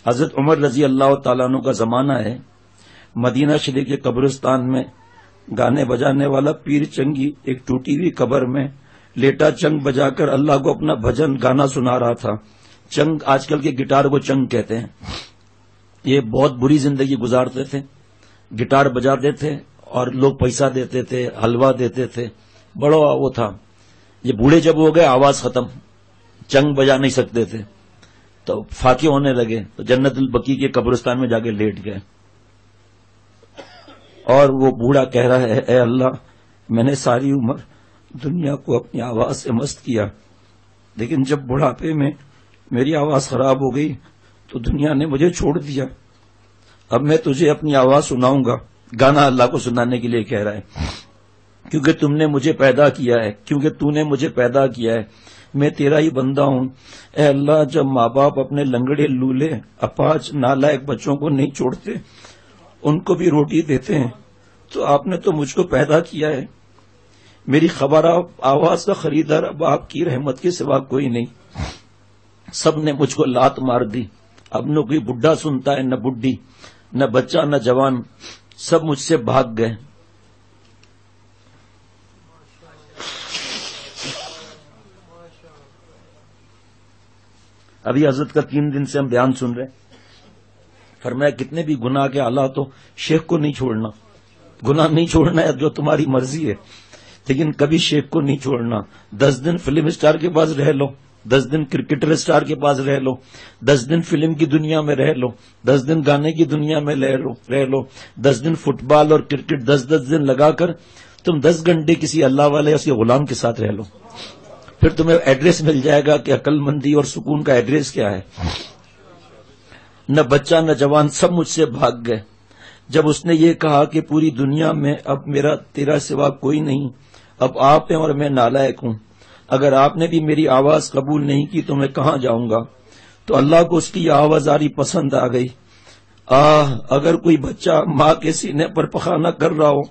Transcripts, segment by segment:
حضرت عمر رضی اللہ تعالیٰ عنہ کا زمانہ ہے، مدینہ شریف کے قبرستان میں گانے بجانے والا پیر چنگی ایک ٹوٹی ہوئی قبر میں لیٹا چنگ بجا کر اللہ کو اپنا بھجن گانا سنا رہا تھا۔ چنگ آج کل کے گٹار کو چنگ کہتے ہیں۔ یہ بہت بری زندگی گزارتے تھے، گٹار بجاتے تھے اور لوگ پیسہ دیتے تھے، حلوہ دیتے تھے، بڑا وہ تھا۔ یہ بوڑھے جب ہو گئے آواز ختم، چنگ بجا نہیں سکتے تھے، تو فاقے ہونے لگے، تو جنت البقیع کے قبرستان میں جا کے لیٹ گئے، اور وہ بوڑھا کہہ رہا ہے اے اللہ، میں نے ساری عمر دنیا کو اپنی آواز سے مست کیا، لیکن جب بڑھاپے میں میری آواز خراب ہو گئی تو دنیا نے مجھے چھوڑ دیا، اب میں تجھے اپنی آواز سناؤں گا۔ گانا اللہ کو سنانے کے لیے کہہ رہا ہے، کیونکہ تم نے مجھے پیدا کیا ہے، کیونکہ تو نے مجھے پیدا کیا ہے، میں تیرا ہی بندہ ہوں۔ اے اللہ، جب ماں باپ اپنے لنگڑے لولے اپاہج نالائق بچوں کو نہیں چھوڑتے، ان کو بھی روٹی دیتے ہیں، تو آپ نے تو مجھ کو پیدا کیا ہے، میری خبر آواز کا خریدار اب آپ کی رحمت کے سوا کوئی نہیں۔ سب نے مجھ کو لات مار دی، اب نہ کوئی بڈھا سنتا ہے، نہ بڈھی، نہ بچہ، نہ جوان، سب مجھ سے بھاگ گئے۔ ابھی حضرت کا 3 دن سے ہم بیان سن رہے، فرمایا کتنے بھی گناہ کے حالات ہو، شیخ کو نہیں چھوڑنا، گناہ نہیں چھوڑنا ہے جو تمہاری مرضی ہے، لیکن کبھی شیخ کو نہیں چھوڑنا۔ 10 دن فلم اسٹار کے پاس رہ لو، 10 دن کرکٹر اسٹار کے پاس رہ لو، 10 دن فلم کی دنیا میں رہ لو، 10 دن گانے کی دنیا میں رہ لو، 10 دن فٹ بال اور کرکٹ 10 دن لگا کر تم 10 گھنٹے کسی اللہ والے یا اس کے غلام کے ساتھ رہ لو، پھر تمہیں ایڈریس مل جائے گا کہ عقل مندی اور سکون کا ایڈریس کیا ہے۔ نہ بچہ نہ جوان، سب مجھ سے بھاگ گئے۔ جب اس نے یہ کہا کہ پوری دنیا میں اب میرا تیرا سوا کوئی نہیں، اب آپ ہیں اور میں نالائق ہوں، اگر آپ نے بھی میری آواز قبول نہیں کی تو میں کہاں جاؤں گا، تو اللہ کو اس کی آوازاری پسند آ گئی۔ اگر کوئی بچہ ماں کے سینے پر پخانہ کر رہا ہو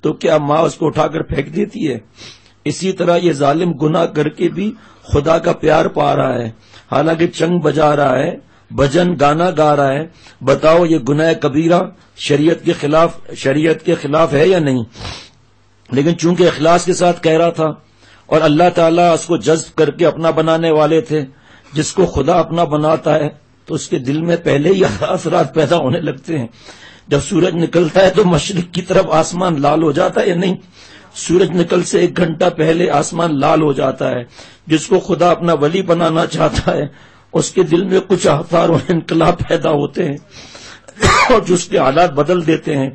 تو کیا ماں اس کو اٹھا کر پھینک دیتی ہے؟ اسی طرح یہ ظالم گناہ کر کے بھی خدا کا پیار پا رہا ہے، حالانکہ چنگ بجا رہا ہے، بھجن گانا گا رہا ہے۔ بتاؤ یہ گناہ کبیرہ شریعت کے خلاف ہے یا نہیں؟ لیکن چونکہ اخلاص کے ساتھ کہہ رہا تھا اور اللہ تعالیٰ اس کو جذب کر کے اپنا بنانے والے تھے، جس کو خدا اپنا بناتا ہے تو اس کے دل میں پہلے ہی اثرات پیدا ہونے لگتے ہیں۔ جب سورج نکلتا ہے تو مشرق کی طرف آسمان لال ہو جاتا ہے یا نہیں؟ سورج نکل سے 1 گھنٹہ پہلے آسمان لال ہو جاتا ہے۔ جس کو خدا اپنا ولی بنانا چاہتا ہے اس کے دل میں کچھ آثار اور انقلاب پیدا ہوتے ہیں اور جو اس کے حالات بدل دیتے ہیں،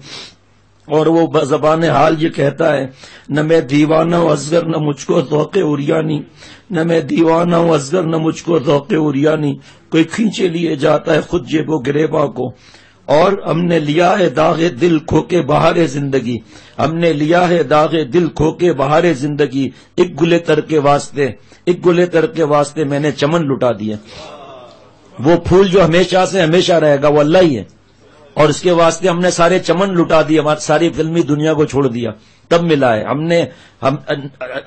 اور وہ زبان حال یہ کہتا ہے، نہ میں دیوانہ ہوں اصغر نہ مجھ کو ذوق عریانی، نہ میں دیوانہ ہوں اصغر نہ مجھ کو ذوق عریانی، کوئی کھینچے لیے جاتا ہے خود جیب و گریباں کو، اور ہم نے لیا ہے داغ دل کھو کے بہار زندگی، ہم نے لیا ہے داغ دل کھو کے بہار زندگی، ایک گلے تر کے واسطے میں نے چمن لٹا دیا۔ وہ پھول جو ہمیشہ سے ہمیشہ رہے گا وہ اللہ ہی ہے، اور اس کے واسطے ہم نے سارے چمن لٹا دیے، ساری فلمی دنیا کو چھوڑ دیا، تب ملا ہے۔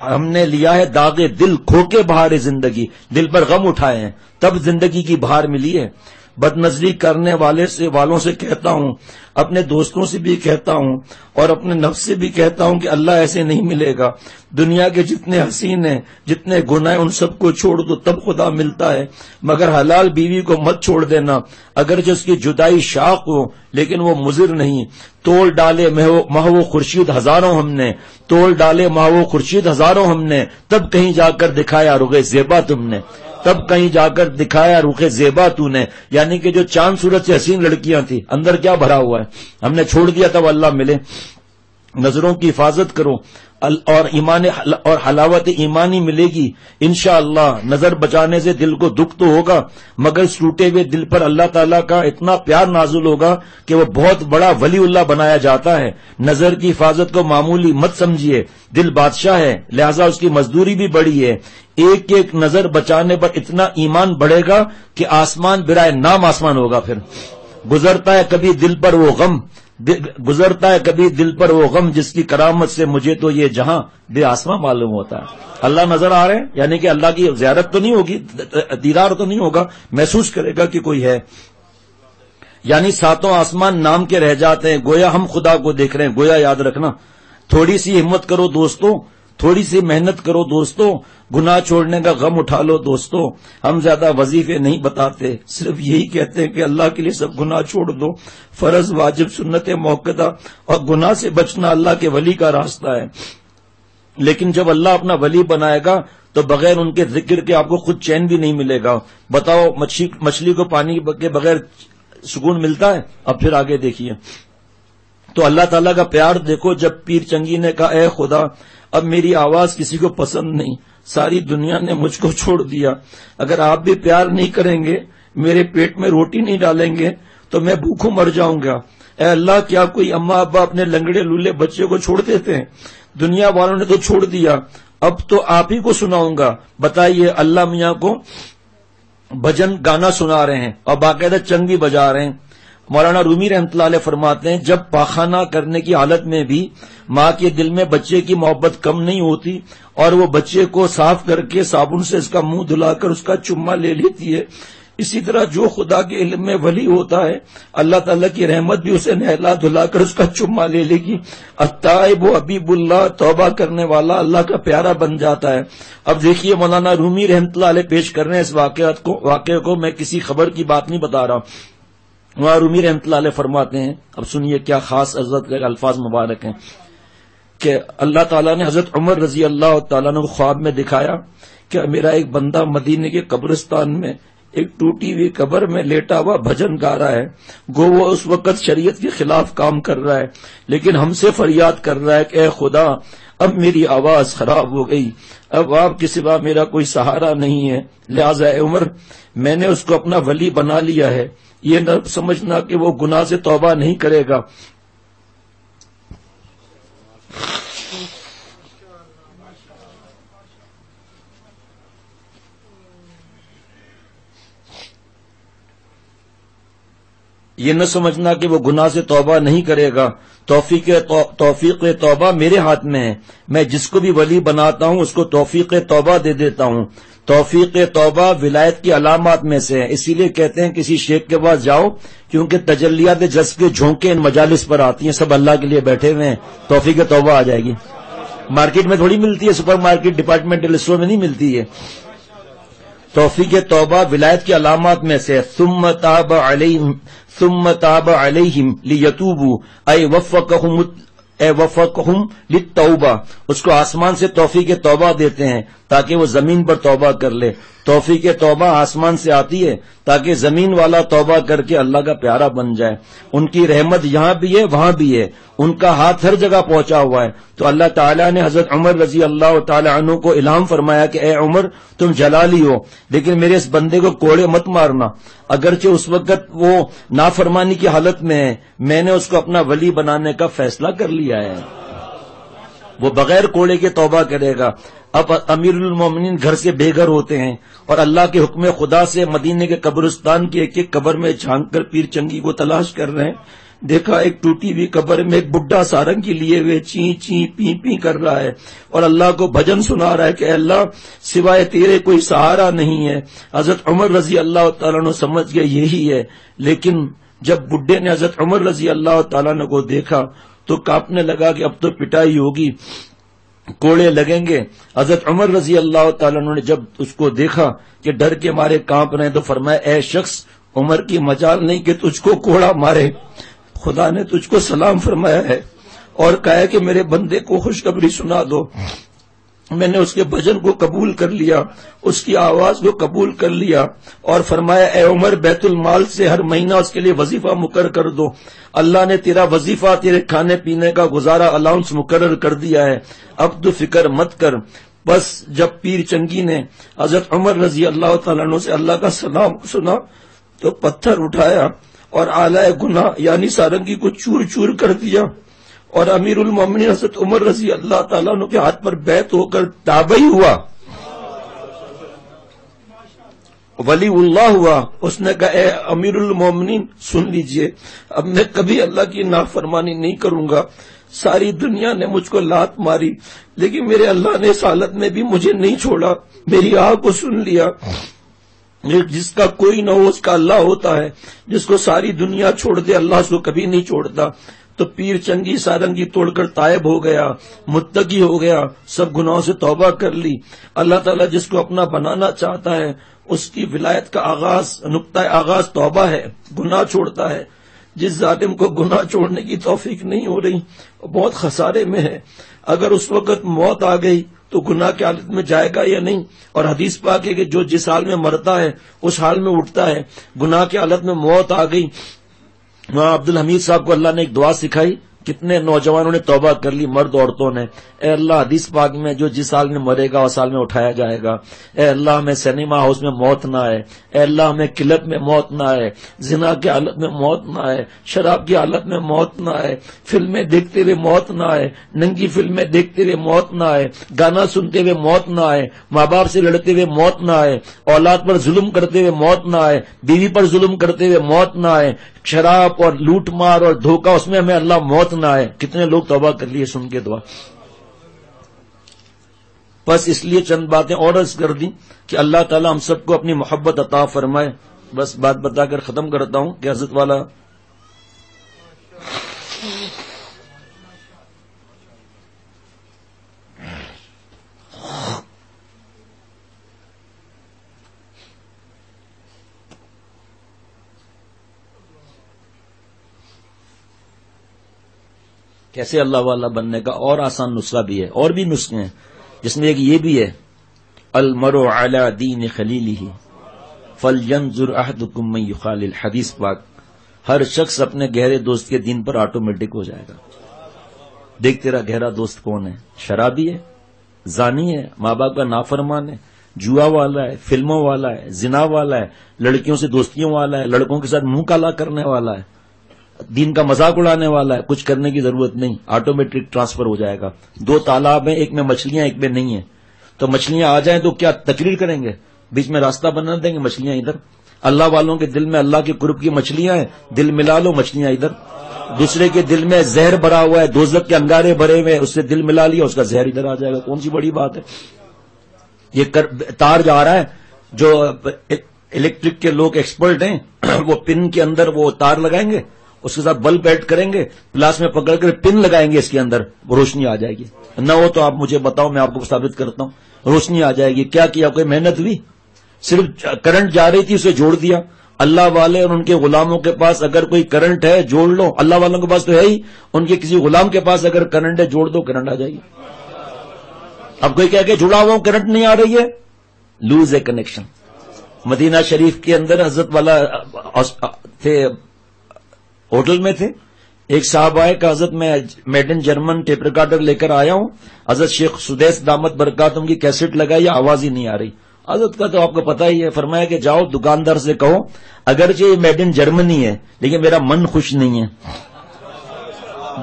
ہم نے لیا ہے داغ دل کھو کے بہار زندگی، دل پر غم اٹھائے ہیں تب زندگی کی بہار ملی ہے۔ بد نظری کرنے والوں سے کہتا ہوں، اپنے دوستوں سے بھی کہتا ہوں اور اپنے نفس سے بھی کہتا ہوں کہ اللہ ایسے نہیں ملے گا۔ دنیا کے جتنے حسین ہیں، جتنے گناہ ہیں، ان سب کو چھوڑ دو تب خدا ملتا ہے، مگر حلال بیوی کو مت چھوڑ دینا، اگرچہ اس کی جدائی شاق ہو لیکن وہ مضر نہیں۔ تول ڈالے محو خورشید ہزاروں ہم نے، تول ڈالے محو خورشید ہزاروں ہم نے، تب کہیں جا کر دکھایا رخ زیبا تم نے، تب کہیں جا کر دکھایا رخ زیبا تو نے، یعنی کہ جو چاند سورج سے حسین لڑکیاں تھیں اندر کیا بھرا ہوا ہے، ہم نے چھوڑ دیا تب اللہ ملے۔ نظروں کی حفاظت کرو اور ایمان اور حلاوت ایمانی ملے گی انشاءاللہ۔ نظر بچانے سے دل کو دکھ تو ہوگا، مگر اس ٹوٹے ہوئے دل پر اللہ تعالیٰ کا اتنا پیار نازل ہوگا کہ وہ بہت بڑا ولی اللہ بنایا جاتا ہے۔ نظر کی حفاظت کو معمولی مت سمجھیے، دل بادشاہ ہے لہذا اس کی مزدوری بھی بڑی ہے۔ ایک ایک نظر بچانے پر اتنا ایمان بڑھے گا کہ آسمان برائے نام آسمان ہوگا۔ پھر گزرتا ہے کبھی دل پر وہ غم جس کی کرامت سے مجھے تو یہ جہاں بے آسمان معلوم ہوتا ہے۔ اللہ نظر آ رہے ہیں، یعنی کہ اللہ کی زیارت تو نہیں ہوگی، دیدار تو نہیں ہوگا، محسوس کرے گا کہ کوئی ہے۔ یعنی ساتوں آسمان نام کے رہ جاتے ہیں، گویا ہم خدا کو دیکھ رہے ہیں. گویا یاد رکھنا، تھوڑی سی ہمت کرو دوستوں، تھوڑی سی محنت کرو دوستوں، گناہ چھوڑنے کا غم اٹھا لو دوستوں. ہم زیادہ وظیفے نہیں بتاتے، صرف یہی کہتے ہیں کہ اللہ کے لیے سب گناہ چھوڑ دو. فرض، واجب، سنت موقدہ اور گناہ سے بچنا اللہ کے ولی کا راستہ ہے. لیکن جب اللہ اپنا ولی بنائے گا تو بغیر ان کے ذکر کے آپ کو خود چین بھی نہیں ملے گا. بتاؤ مچھلی کو پانی کے بغیر سکون ملتا ہے؟ اب پھر آگے دیکھیے. تو اللہ تعالیٰ کا پیار دیکھو. جب پیر چنگی نے کہا اے خدا اب میری آواز کسی کو پسند نہیں، ساری دنیا نے مجھ کو چھوڑ دیا، اگر آپ بھی پیار نہیں کریں گے، میرے پیٹ میں روٹی نہیں ڈالیں گے تو میں بھوکوں مر جاؤں گا. اے اللہ کیا کوئی اماں ابا اپنے لنگڑے لولے بچے کو چھوڑ دیتے ہیں؟ دنیا والوں نے تو چھوڑ دیا، اب تو آپ ہی کو سناؤں گا. بتائیے اللہ میاں کو بھجن گانا سنا رہے ہیں اور باقاعدہ چنگ بھی بجا رہے ہیں. مولانا رومی رحمۃ اللہ علیہ فرماتے ہیں جب پاخانہ کرنے کی حالت میں بھی ماں کے دل میں بچے کی محبت کم نہیں ہوتی اور وہ بچے کو صاف کر کے صابن سے اس کا منہ دھلا کر اس کا چمہ لے لیتی ہے. اسی طرح جو خدا کے علم میں ولی ہوتا ہے اللہ تعالیٰ کی رحمت بھی اسے نہلا دھلا کر اس کا چمہ لے لے گی. التائب حبیب اللہ، توبہ کرنے والا اللہ کا پیارا بن جاتا ہے. اب دیکھیے مولانا رومی رحمۃ اللہ علیہ پیش کر رہے ہیں اس واقعے کو. میں کسی خبر کی بات نہیں بتا رہا. وہاں رومی رحمۃ اللہ علیہ فرماتے ہیں، اب سنیے کیا خاص حضرت کے الفاظ مبارک ہیں، کہ اللہ تعالیٰ نے حضرت عمر رضی اللہ تعالیٰ نے خواب میں دکھایا کہ میرا ایک بندہ مدینے کے قبرستان میں ایک ٹوٹی ہوئی قبر میں لیٹا ہوا بھجن گا رہا ہے. گو وہ اس وقت شریعت کے خلاف کام کر رہا ہے، لیکن ہم سے فریاد کر رہا ہے کہ اے خدا اب میری آواز خراب ہو گئی، اب آپ کے سوا میرا کوئی سہارا نہیں ہے، لہذا اے عمر میں نے اس کو اپنا ولی بنا لیا ہے، یہ نہ سمجھنا کہ وہ گناہ سے توبہ نہیں کرے گا. یہ نہ سمجھنا کہ وہ گناہ سے توبہ نہیں کرے گا. توفیق توبہ میرے ہاتھ میں ہے، میں جس کو بھی ولی بناتا ہوں اس کو توفیق توبہ دے دیتا ہوں. توفیق توبہ ولایت کی علامات میں سے ہے، اسی لیے کہتے ہیں کسی شیخ کے پاس جاؤ کیونکہ تجلیات جذب کے جھونکے ان مجالس پر آتی ہیں، سب اللہ کے لیے بیٹھے ہوئے ہیں، توفیق توبہ آ جائے گی. مارکیٹ میں تھوڑی ملتی ہے، سپر مارکیٹ ڈپارٹمنٹل اسٹور میں نہیں ملتی ہے. توفیق توبہ ولایت کی علامات میں سے. ثم تاب علیہم لیتوبوا اے وفقہم للتوبہ، اس کو آسمان سے توفیق توبہ دیتے ہیں تاکہ وہ زمین پر توبہ کر لے. توفیق توبہ آسمان سے آتی ہے تاکہ زمین والا توبہ کر کے اللہ کا پیارا بن جائے. ان کی رحمت یہاں بھی ہے وہاں بھی ہے، ان کا ہاتھ ہر جگہ پہنچا ہوا ہے. تو اللہ تعالیٰ نے حضرت عمر رضی اللہ تعالی عنہ کو الہام فرمایا کہ اے عمر تم جلالی ہو لیکن میرے اس بندے کو کوڑے مت مارنا، اگرچہ اس وقت وہ نافرمانی کی حالت میں ہے، میں نے اس کو اپنا ولی بنانے کا فیصلہ کر لیا ہے، وہ بغیر کوڑے کے توبہ کرے گا. اب امیر المومنین گھر سے بے گھر ہوتے ہیں اور اللہ کے حکم خدا سے مدینے کے قبرستان کی ایک ایک قبر میں جھانک کر پیر چنگی کو تلاش کر رہے ہیں. دیکھا ایک ٹوٹی ہوئی قبر میں ایک بڈھا سارنگی لیے ہوئے چیں چیں پی پی کر رہا ہے اور اللہ کو بھجن سنا رہا ہے کہ اے اللہ سوائے تیرے کوئی سہارا نہیں ہے. حضرت عمر رضی اللہ تعالیٰ عنہ سمجھ گئے یہی ہے، لیکن جب بڈھے نے حضرت عمر رضی اللہ تعالیٰ عنہ کو دیکھا تو کانپنے لگا کہ اب تو پٹائی ہوگی، کوڑے لگیں گے. حضرت عمر رضی اللہ تعالیٰ عنہ نے جب اس کو دیکھا کہ ڈر کے مارے کانپ رہے ہیں تو فرمایا اے شخص عمر کی مجال نہیں کہ تجھ کو کوڑا مارے، خدا نے تجھ کو سلام فرمایا ہے اور کہا ہے کہ میرے بندے کو خوشخبری سنا دو. میں نے اس کے بھجن کو قبول کر لیا، اس کی آواز کو قبول کر لیا اور فرمایا اے عمر بیت المال سے ہر مہینہ اس کے لیے وظیفہ مقرر کر دو، اللہ نے تیرا وظیفہ تیرے کھانے پینے کا گزارا الاؤنس مقرر کر دیا ہے، اب تو فکر مت کر. بس جب پیر چنگی نے حضرت عمر رضی اللہ تعالیٰ عنہ سے اللہ کا سلام سنا تو پتھر اٹھایا اور آلہ گناہ یعنی سارنگی کو چور چور کر دیا اور امیر المومنین حضرت عمر رضی اللہ تعالیٰ عنہ کے ہاتھ پر بیعت ہو کر تابعی ہوا، ولی اللہ ہوا. اس نے کہا اے امیر المومنین سن لیجئے، اب میں کبھی اللہ کی نافرمانی نہیں کروں گا. ساری دنیا نے مجھ کو لات ماری لیکن میرے اللہ نے اس حالت میں بھی مجھے نہیں چھوڑا، میری آہ کو سن لیا. جس کا کوئی نہ ہو اس کا اللہ ہوتا ہے، جس کو ساری دنیا چھوڑ دے اللہ اس کو کبھی نہیں چھوڑتا۔ تو پیر چنگی سارنگی توڑ کر تائب ہو گیا، متقی ہو گیا، سب گناہوں سے توبہ کر لی۔ اللہ تعالیٰ جس کو اپنا بنانا چاہتا ہے اس کی ولایت کا آغاز، نقطہ آغاز توبہ ہے، گناہ چھوڑتا ہے۔ جس ظالم کو گناہ چھوڑنے کی توفیق نہیں ہو رہی وہ بہت خسارے میں ہے۔ اگر اس وقت موت آ گئی تو گناہ کی حالت میں جائے گا یا نہیں؟ اور حدیث پاک ہے کہ جو جس حال میں مرتا ہے اس حال میں اٹھتا ہے۔ گناہ کی حالت میں موت آ گئی، وہاں عبدالحمید صاحب کو اللہ نے ایک دعا سکھائی، کتنے نوجوانوں نے توبہ کر لی، مرد عورتوں نے۔ اے اللہ حدیث پاک میں جو جس حال میں مرے گا اس حال میں اٹھایا جائے گا۔ اے اللہ ہمیں سینما ہاؤس میں موت نہ آئے، اے اللہ ہمیں کلب میں موت نہ آئے، زنا کی حالت میں موت نہ آئے، شراب کی حالت میں موت نہ آئے، فلمیں دیکھتے ہوئے موت نہ آئے، ننگی فلمیں دیکھتے ہوئے موت نہ آئے، گانا سنتے ہوئے موت نہ آئے، ماں باپ سے لڑتے ہوئے موت نہ آئے، اولاد پر ظلم کرتے ہوئے موت نہ آئے، بیوی پر ظلم کرتے ہوئے موت نہ آئے، شراب اور لوٹ مار اور دھوکہ اس میں ہمیں اللہ موت نہ آئے۔ کتنے لوگ توبہ کر لیے سن کے دعا۔ بس اس لیے چند باتیں اور عرض کر دیں کہ اللہ تعالی ہم سب کو اپنی محبت عطا فرمائے۔ بس بات بتا کر ختم کرتا ہوں کہ حضرت والا کیسے اللہ والا بننے کا اور آسان نسخہ بھی ہے، اور بھی نسخے ہیں جس میں ایک یہ بھی ہے، المرء علی دین خلیلہ فلینظر احدکم من یخالل، حدیث پاک۔ ہر شخص اپنے گہرے دوست کے دین پر آٹومیٹک ہو جائے گا۔ دیکھ تیرا گہرا دوست کون ہے؟ شرابی ہے، زانی ہے، ماں باپ کا نافرمان ہے، جوا والا ہے، فلموں والا ہے، زنا والا ہے، لڑکیوں سے دوستیوں والا ہے، لڑکوں کے ساتھ منہ کالا کرنے والا ہے، دین کا مذاق اڑانے والا ہے۔ کچھ کرنے کی ضرورت نہیں، آٹومیٹک ٹرانسفر ہو جائے گا۔ دو تالاب ہیں، ایک میں مچھلیاں ایک میں نہیں ہیں، تو مچھلیاں آ جائیں تو کیا تقریر کریں گے؟ بیچ میں راستہ بنا دیں گے، مچھلیاں ادھر۔ اللہ والوں کے دل میں اللہ کے قرب کی مچھلیاں ہیں، دل ملا لو، مچھلیاں ادھر۔ دوسرے کے دل میں زہر بھرا ہوا ہے، دوزخ کے انگارے بھرے ہوئے، اس سے دل ملا لیا، اس کا زہر ادھر آ جائے گا۔ کون سی بڑی بات ہے؟ یہ تار جا رہا ہے، جو الیکٹرک کے لوگ ایکسپرٹ ہیں وہ پن کے اندر وہ تار لگائیں گے، اس کے ساتھ بلب ایڈ کریں گے، پلاس میں پکڑ کر پن لگائیں گے، اس کے اندر روشنی آ جائے گی۔ نہ ہو تو آپ مجھے بتاؤ، میں آپ کو ثابت کرتا ہوں، روشنی آ جائے گی۔ کیا کیا؟ کوئی محنت ہوئی؟ صرف کرنٹ جا رہی تھی، اسے جوڑ دیا۔ اللہ والے اور ان کے غلاموں کے پاس اگر کوئی کرنٹ ہے جوڑ لو، اللہ والوں کے پاس تو ہے ہی، ان کے کسی غلام کے پاس اگر کرنٹ ہے جوڑ دو، کرنٹ آ جائے گی۔ اب کوئی کہہ کے جڑا ہوا کرنٹ نہیں آ رہی ہے، لوز اے کنیکشن۔ مدینہ شریف کے اندر حضرت والا تھے، ہوٹل میں تھے، ایک صاحب آئے کہ حضرت میں made in German tape recorder لے کر آیا ہوں، حضرت شیخ سدیس دامت برکاتہم کی کیسٹ لگائی، آواز ہی نہیں آ رہی۔ حضرت کا تو آپ کو پتہ ہی ہے، فرمایا کہ جاؤ دکاندار سے کہو اگرچہ یہ میڈ ان جرمنی ہے لیکن میرا من خوش نہیں ہے۔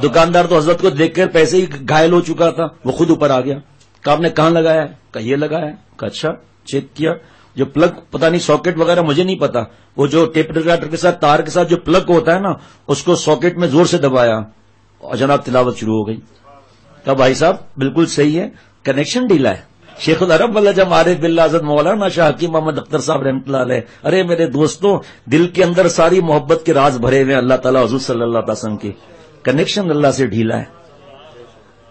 دکاندار تو حضرت کو دیکھ کر پیسے ہی گھائل ہو چکا تھا، وہ خود اوپر آ گیا، کہا آپ نے کہاں لگایا ہے؟ کہا یہ لگایا ہے۔ کہا اچھا، چیک کیا، جو پلگ پتہ نہیں ساکٹ وغیرہ مجھے نہیں پتا، وہ جو ٹیپ ریکارڈر کے ساتھ تار کے ساتھ جو پلگ ہوتا ہے نا، اس کو ساکٹ میں زور سے دبایا اور جناب تلاوت شروع ہو گئی۔ کہا بھائی صاحب بالکل صحیح ہے، کنیکشن ڈھیلا ہے۔ شیخ العرب والجم عارف باللہ حضرت مولانا شاہ حکیم محمد اختر صاحب رحمۃ اللہ علیہ، ارے میرے دوستوں، دل کے اندر ساری محبت کے راز بھرے ہوئے اللہ تعالیٰ حضور صلی اللہ علیہ وسلم کی، کنیکشن اللہ سے ڈھیلا ہے۔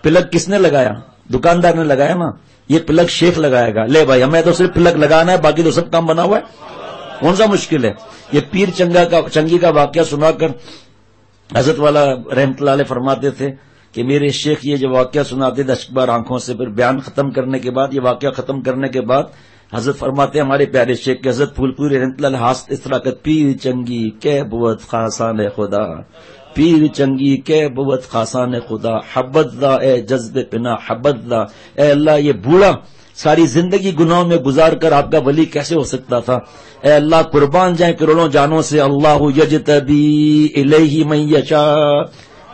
پلگ کس نے لگایا؟ دکاندار نے لگایا نا، یہ پلگ شیخ لگائے گا۔ لے بھائی ہمیں تو صرف پلگ لگانا ہے، باقی تو سب کام بنا ہوا ہے، کون سا مشکل ہے؟ یہ پیر چنگی کا واقعہ سنا کر حضرت والا رحمۃ اللہ علیہ فرماتے تھے کہ میرے شیخ یہ جو واقعہ سناتے تھے اشکبار آنکھوں سے، پھر بیان ختم کرنے کے بعد، یہ واقعہ ختم کرنے کے بعد حضرت فرماتے ہیں ہمارے پیارے شیخ کے حضرت پھول پوری رحمۃ اللہ علیہ ہاتھ اس طرح کہ پیر چنگی کہ بوت خاصان خدا، پیر چنگی کہ بوت خاصان خدا، حبت دا اے جذب پنا حبت دا، اے اللہ یہ بوڑھا ساری زندگی گناہوں میں گزار کر آپ کا ولی کیسے ہو سکتا تھا؟ اے اللہ قربان جائیں کروڑوں جانوں سے، اللہ یجتبی الیہ من یشاء،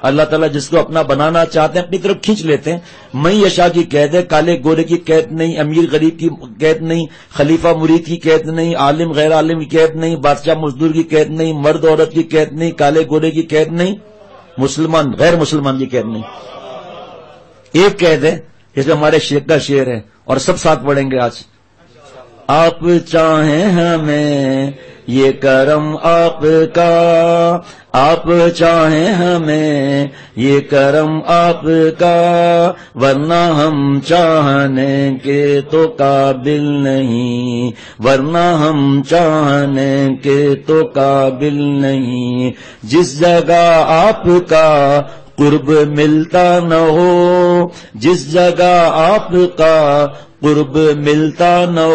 اللہ تعالیٰ جس کو اپنا بنانا چاہتے ہیں اپنی طرف کھینچ لیتے ہیں۔ من یشاء کی قید ہے، کالے گورے کی قید نہیں، امیر غریب کی قید نہیں، خلیفہ مرید کی قید نہیں، عالم غیر عالم کی قید نہیں، بادشاہ مزدور کی قید نہیں، مرد عورت کی قید نہیں، کالے گورے کی قید نہیں، مسلمان غیر مسلمان کی قید نہیں۔ ایک قید ہے جس میں ہمارے شیخ کا شعر ہے اور سب ساتھ پڑھیں گے آج، آپ چاہیں ہمیں یہ کرم آپ کا، آپ چاہیں ہمیں یہ کرم آپ کا، ورنہ ہم چاہنے کے تو قابل نہیں، ورنہ ہم چاہنے کے تو قابل نہیں۔ جس جگہ آپ کا قرب ملتا نہ ہو، جس جگہ آپ کا قرب ملتا نہ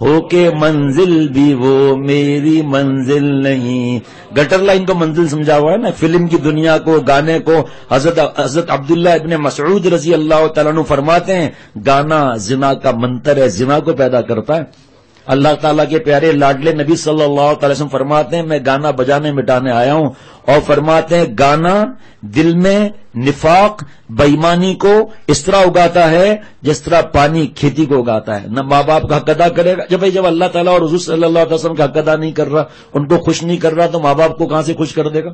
ہو کہ منزل بھی وہ میری منزل نہیں۔ گٹر لائن کو منزل سمجھا ہوا ہے نا، فلم کی دنیا کو، گانے کو۔ حضرت عبداللہ ابن مسعود رضی اللہ تعالیٰ عنہ فرماتے ہیں گانا زنا کا منتر ہے، زنا کو پیدا کرتا ہے۔ اللہ تعالیٰ کے پیارے لاڈلے نبی صلی اللہ تعالی وسلم فرماتے ہیں میں گانا بجانے مٹانے آیا ہوں، اور فرماتے ہیں گانا دل میں نفاق بےایمانی کو اس طرح اگاتا ہے جس طرح پانی کھیتی کو اگاتا ہے۔ نہ ماں باپ کا حق ادا کرے گا، جب اللہ تعالیٰ اور حضور صلی اللہ علیہ وسلم کا حق ادا نہیں کر رہا، ان کو خوش نہیں کر رہا، تو ماں باپ کو کہاں سے خوش کر دے گا؟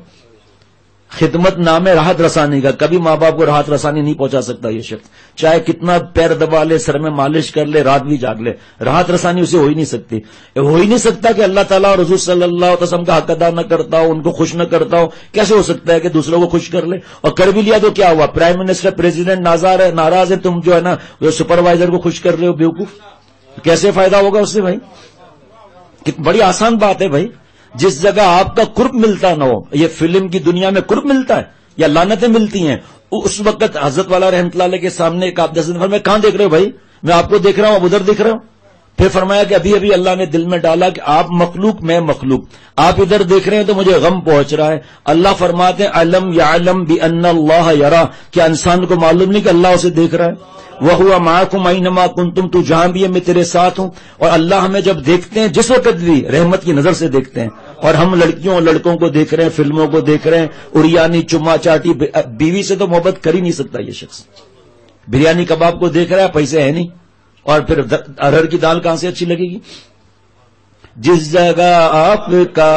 خدمت نام ہے راحت رسانی کا، کبھی ماں باپ کو راحت رسانی نہیں پہنچا سکتا یہ شخص، چاہے کتنا پیر دبا لے، سر میں مالش کر لے، رات بھی جاگ لے، راحت رسانی اسے ہو ہی نہیں سکتی۔ ہو ہی نہیں سکتا کہ اللہ تعالیٰ اور حضور صلی اللہ علیہ وسلم کا حق ادا نہ کرتا ہو، ان کو خوش نہ کرتا ہو۔ کیسے ہو سکتا ہے کہ دوسروں کو خوش کر لے؟ اور کر بھی لیا تو کیا ہوا؟ پرائم منسٹر پریزیڈنٹ ناراض ہے، تم جو ہے نا وہ سپروائزر کو خوش کر رہے ہو، بیوقوف۔ کیسے فائدہ ہوگا اس سے بھائی؟ بڑی آسان بات ہے بھائی، جس جگہ آپ کا قرب ملتا نہ ہو۔ یہ فلم کی دنیا میں قرب ملتا ہے یا لعنتیں ملتی ہیں؟ اس وقت حضرت والا رحمۃ اللہ علیہ کے سامنے ایک آپ 10 دن میں کہاں دیکھ رہے ہو بھائی؟ میں آپ کو دیکھ رہا ہوں، اب ادھر دیکھ رہا ہوں۔ پھر فرمایا کہ ابھی ابھی اللہ نے دل میں ڈالا کہ آپ مخلوق میں مخلوق، آپ ادھر دیکھ رہے ہیں تو مجھے غم پہنچ رہا ہے۔ اللہ فرماتے ہیں علم یعلم بان اللہ یرا، کیا انسان کو معلوم نہیں کہ اللہ اسے دیکھ رہا ہے؟ وَهُوَ مَعَكُمْ أَيْنَمَا كُنْتُمْ، تو جہاں بھی ہے میں تیرے ساتھ ہوں۔ اور اللہ ہمیں جب دیکھتے ہیں جس وقت بھی رحمت کی نظر سے دیکھتے ہیں، اور ہم لڑکیوں اور لڑکوں کو دیکھ رہے ہیں، فلموں کو دیکھ رہے ہیں، اریانی چما چاٹی، بیوی سے تو محبت کر ہی نہیں سکتا یہ شخص۔ بریانی کباب کو دیکھ رہا ہے، پیسے ہے نہیں، اور پھر ارہر کی دال کہاں سے اچھی لگے گی؟ جس جگہ آپ کا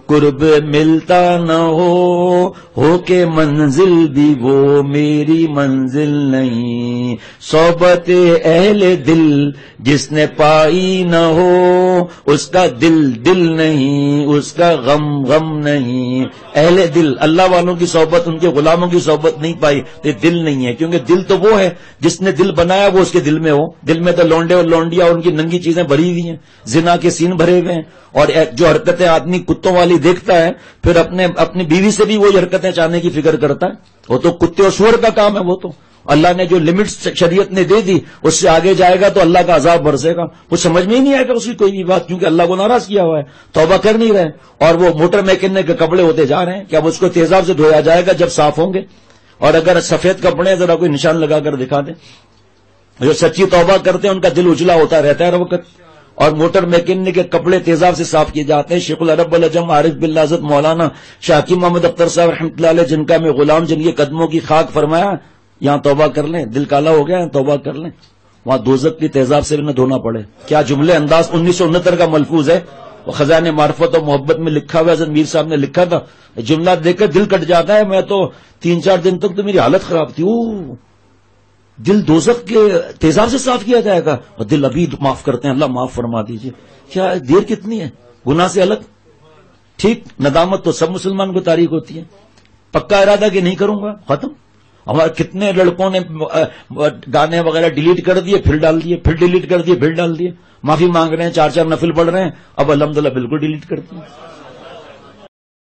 قرب ملتا نہ ہو کہ منزل بھی وہ میری منزل نہیں۔ صحبت اہل دل جس نے پائی نہ ہو، اس کا دل دل نہیں، اس کا غم غم نہیں۔ اہل دل، اللہ والوں کی صحبت، ان کے غلاموں کی صحبت نہیں پائی تو دل نہیں ہے، کیونکہ دل تو وہ ہے جس نے دل بنایا، وہ اس کے دل میں ہو۔ دل میں تو لونڈے اور لونڈیا اور ان کی ننگی چیزیں بھری ہوئی ہیں، زنا کے سین بھرے ہوئے ہیں، اور جو حرکتیں آدمی کتوں والی دیکھتا ہے پھر اپنی بیوی سے بھی وہی حرکتیں چاہنے کی فکر کرتا ہے۔ وہ تو کتے اور سور کا کام ہے، وہ تو اللہ نے جو لمٹس شریعت نے دے دی اس سے آگے جائے گا تو اللہ کا عذاب برسے گا۔ وہ سمجھ میں ہی نہیں آئے گا اس کی کوئی بھی بات، کیونکہ اللہ کو ناراض کیا ہوا ہے، توبہ کر نہیں رہے، اور وہ موٹر میکینک کے کپڑے ہوتے جا رہے ہیں کہ اب اس کو تیزاب سے دھویا جائے گا جب صاف ہوں گے۔ اور اگر سفید کپڑے ہیں ذرا کوئی نشان لگا کر دکھا دیں۔ جو سچی توبہ کرتے ہیں ان کا دل اجلا ہوتا رہتا ہے ہر وقت، اور موٹر میکینک کے کپڑے تیزاب سے صاف کیے جاتے ہیں۔ شیخ العرب العجم عارف باللہ حضرت مولانا شاہ حکیم محمد اختر صاحب رحمۃ اللہ علیہ، جن کا میں غلام، جن کے قدموں کی خاک، فرمایا یہاں توبہ کر لیں، دل کالا ہو گیا توبہ کر لیں، وہاں دوزخ کی تیزاب سے بھی نہ دھونا پڑے۔ کیا جملے انداز! 1969 کا ملفوظ ہے، وہ خزانہ معرفت و محبت میں لکھا ہوا ہے، حضرت میر صاحب نے لکھا تھا۔ جملہ دیکھ کر دل کٹ جاتا ہے۔ میں تو 3-4 دن تک تو میری حالت خراب تھی۔ دل دوزخ کے تیزاب سے صاف کیا جائے گا، اور دل ابھی معاف کرتے ہیں، اللہ معاف فرما دیجئے۔ کیا دیر کتنی ہے گناہ سے الگ؟ ٹھیک، ندامت تو سب مسلمان کو تاریخ ہوتی ہے، پکا ارادہ کہ نہیں کروں گا، ختم۔ ہمارے کتنے لڑکوں نے گانے وغیرہ ڈیلیٹ کر دیے، پھر ڈال دیے، پھر ڈیلیٹ کر دیے، پھر ڈال دیے، معافی مانگ رہے ہیں، 4 نفل پڑھ رہے ہیں، اب الحمدللہ بالکل ڈیلیٹ کر دیے۔